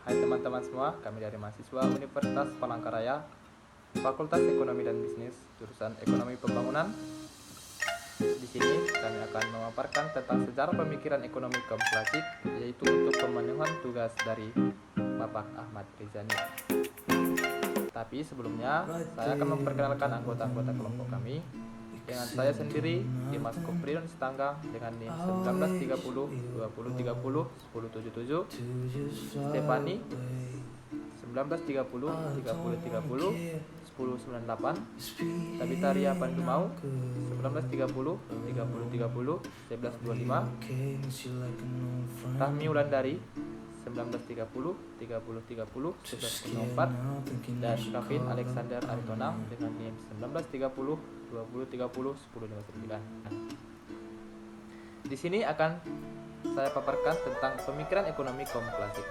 Hai teman-teman semua, kami dari mahasiswa Universitas Palangkaraya, Fakultas Ekonomi dan Bisnis, jurusan Ekonomi Pembangunan. Di sini kami akan memaparkan tentang sejarah pemikiran ekonomi kaum klasik, yaitu untuk pemenuhan tugas dari Bapak Ahmad Rizani. Tapi sebelumnya, saya akan memperkenalkan anggota-anggota kelompok kami. Dengan saya sendiri, Dimas Kopridon Sitanggang dengan NIM 1930 2030 1077, Stefani 1930 3030 1098, Tabita Ria Pandumau 1930 3030 1125, Rahmi Wulandari 1930 3030 1104, dan Kevin Alexander Aritonang dengan NIM 1930 2030 1059. Di sini akan saya paparkan tentang pemikiran ekonomi kaum klasik.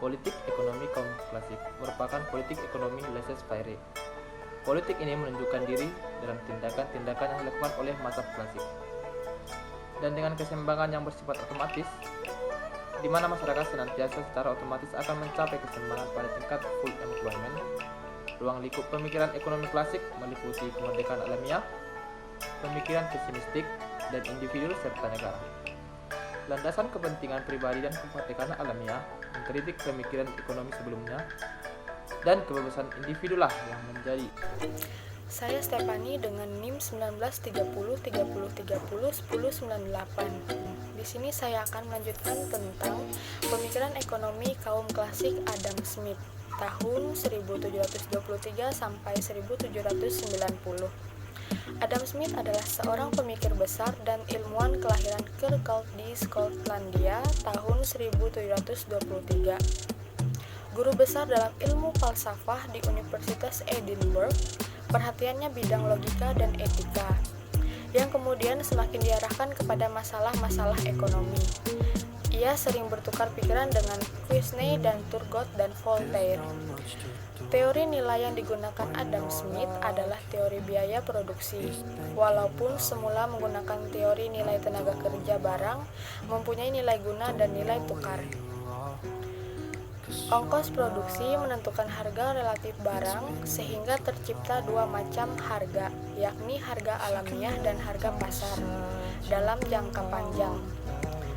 Politik ekonomi kaum klasik merupakan politik ekonomi laissez-faire. Politik ini menunjukkan diri dalam tindakan-tindakan yang dilakukan oleh mazhab klasik, dan dengan keseimbangan yang bersifat otomatis, di mana masyarakat senantiasa secara otomatis akan mencapai keseimbangan pada tingkat full employment. Ruang lingkup pemikiran ekonomi klasik meliputi kemerdekaan alamiah, pemikiran pesimistik, dan individu serta negara. Landasan kepentingan pribadi dan kemerdekaan alamiah mengkritik pemikiran ekonomi sebelumnya, dan kebebasan individulah yang menjadi. Saya Stefani dengan NIM 1930 3030 1098. Di sini saya akan melanjutkan tentang pemikiran ekonomi kaum klasik Adam Smith tahun 1723 sampai 1790. Adam Smith adalah seorang pemikir besar dan ilmuwan kelahiran Kirkcaldy di Skotlandia tahun 1723. Guru besar dalam ilmu falsafah di Universitas Edinburgh, perhatiannya bidang logika dan etika, yang kemudian semakin diarahkan kepada masalah-masalah ekonomi. Ia sering bertukar pikiran dengan Quesnay dan Turgot dan Voltaire. Teori nilai yang digunakan Adam Smith adalah teori biaya produksi. Walaupun semula menggunakan teori nilai tenaga kerja barang, mempunyai nilai guna dan nilai tukar. Ongkos produksi menentukan harga relatif barang, sehingga tercipta dua macam harga, yakni harga alamiah dan harga pasar, dalam jangka panjang.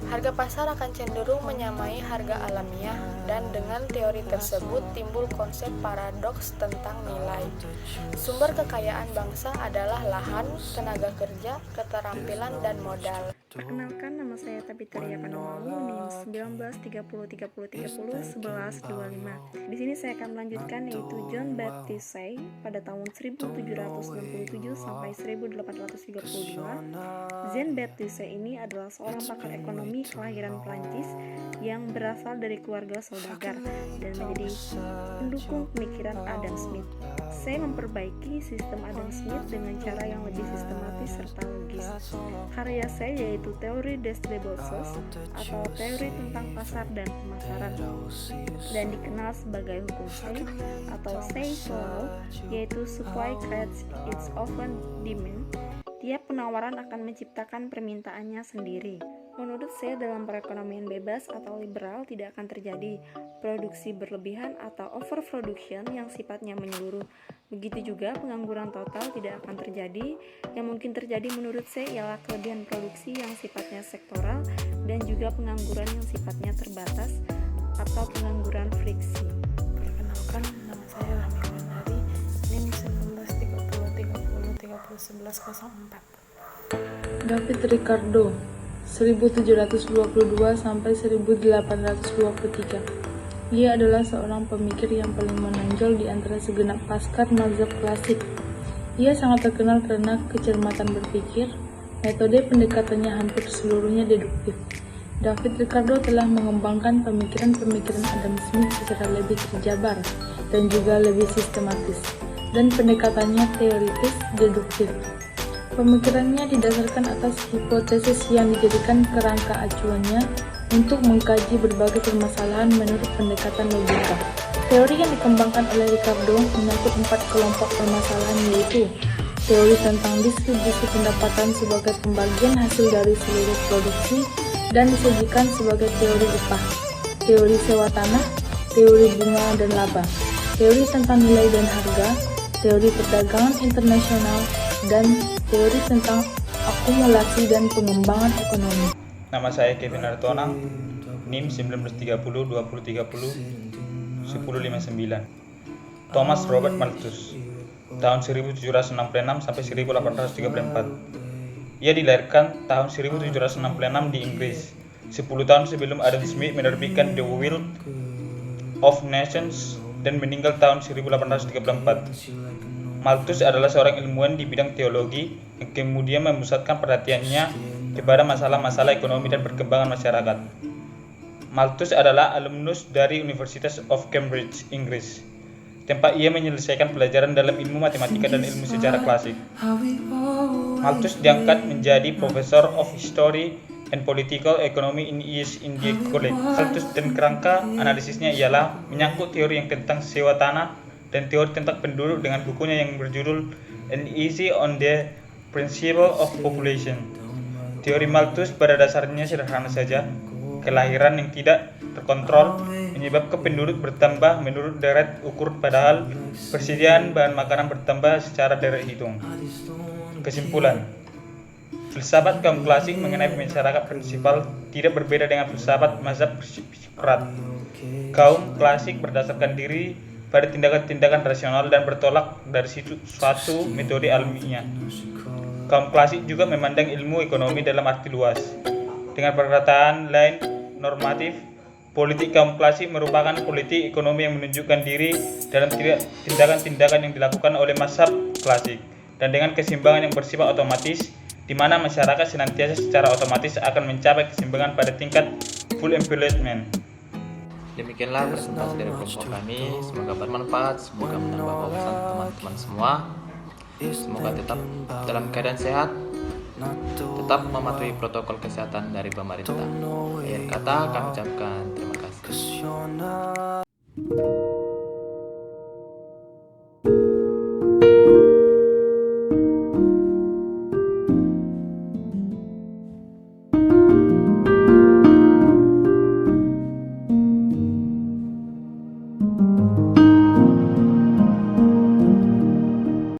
Harga pasar akan cenderung menyamai harga alamiah, dan dengan teori tersebut timbul konsep paradoks tentang nilai. Sumber kekayaan bangsa adalah lahan, tenaga kerja, keterampilan, dan modal. Perkenalkan, nama saya Tabita Ria Pandumau, NIM 1930 3030 1125. Di sini saya akan melanjutkan yaitu John Baptist Say pada tahun 1767 sampai 1835. Jean Baptiste Say ini adalah seorang pakar ekonomi kelahiran Prancis yang berasal dari keluarga saudagar dan menjadi pendukung pemikiran Adam Smith. Say memperbaiki sistem Adam Smith dengan cara yang lebih sistematis serta logis. Karya Say yaitu teori des débauches atau teori tentang pasar dan pemasaran, dan dikenal sebagai hukum Say atau Say's law, yaitu supply creates its own demand. Tiap penawaran akan menciptakan permintaannya sendiri. Menurut saya, dalam perekonomian bebas atau liberal tidak akan terjadi produksi berlebihan atau overproduction yang sifatnya menyeluruh. Begitu juga pengangguran total tidak akan terjadi. Yang mungkin terjadi menurut saya ialah kelebihan produksi yang sifatnya sektoral dan juga pengangguran yang sifatnya terbatas atau pengangguran friksi. Perkenalkan, nama saya Rahmi Wulandari, NIM 1930 30 1104. David Ricardo 1722 sampai 1823. Ia adalah seorang pemikir yang paling menonjol di antara segenap paskar mazhab klasik. Ia sangat terkenal karena kecermatan berpikir. Metode pendekatannya hampir seluruhnya deduktif. David Ricardo telah mengembangkan pemikiran-pemikiran Adam Smith secara lebih terjabar dan juga lebih sistematis, dan pendekatannya teoritis deduktif. Pemikirannya didasarkan atas hipotesis yang dijadikan kerangka acuannya untuk mengkaji berbagai permasalahan menurut pendekatan logika. Teori yang dikembangkan oleh Ricardo menyangkut 4 kelompok permasalahan, yaitu teori tentang distribusi pendapatan sebagai pembagian hasil dari seluruh produksi dan disajikan sebagai teori upah, teori sewa tanah, teori bunga dan laba, teori tentang nilai dan harga, teori perdagangan internasional, dan teori tentang akumulasi dan pengembangan ekonomi. Nama saya Kevin Artonang, NIM 1930 2030 1059. Thomas Robert Malthus, tahun 1766 sampai 1834. Ia dilahirkan tahun 1766 di Inggris, 10 tahun sebelum Adam Smith menerbitkan The Will of Nations dan meninggal tahun 1834. Malthus adalah seorang ilmuwan di bidang teologi yang kemudian memusatkan perhatiannya kepada masalah-masalah ekonomi dan perkembangan masyarakat. Malthus adalah alumnus dari University of Cambridge, Inggris, tempat ia menyelesaikan pelajaran dalam ilmu matematika dan ilmu sejarah klasik. Malthus diangkat menjadi Professor of History and Political Economy in East India College. Malthus dan kerangka analisisnya ialah menyangkut teori yang tentang sewa tanah dan teori tentang penduduk dengan bukunya yang berjudul An Essay on the Principle of Population. Teori Malthus pada dasarnya sederhana saja. Kelahiran yang tidak terkontrol menyebabkan penduduk bertambah menurut deret ukur, padahal persediaan bahan makanan bertambah secara deret hitung. Kesimpulan, filsafat kaum klasik mengenai masyarakat prinsipal tidak berbeda dengan filsafat mazhab Sokrat. Kaum klasik berdasarkan diri pada tindakan-tindakan rasional dan bertolak dari suatu metode ilmiah. Kaum klasik juga memandang ilmu ekonomi dalam arti luas. Dengan perkataan lain normatif, politik kaum klasik merupakan politik ekonomi yang menunjukkan diri dalam tindakan-tindakan yang dilakukan oleh mazhab klasik, dan dengan keseimbangan yang bersifat otomatis, di mana masyarakat senantiasa secara otomatis akan mencapai keseimbangan pada tingkat full employment. Demikianlah presentasi dari kelompok kami. Semoga bermanfaat, semoga menambah wawasan teman-teman semua. Semoga tetap dalam keadaan sehat, tetap mematuhi protokol kesehatan dari pemerintah. Akhir kata kami ucapkan terima kasih.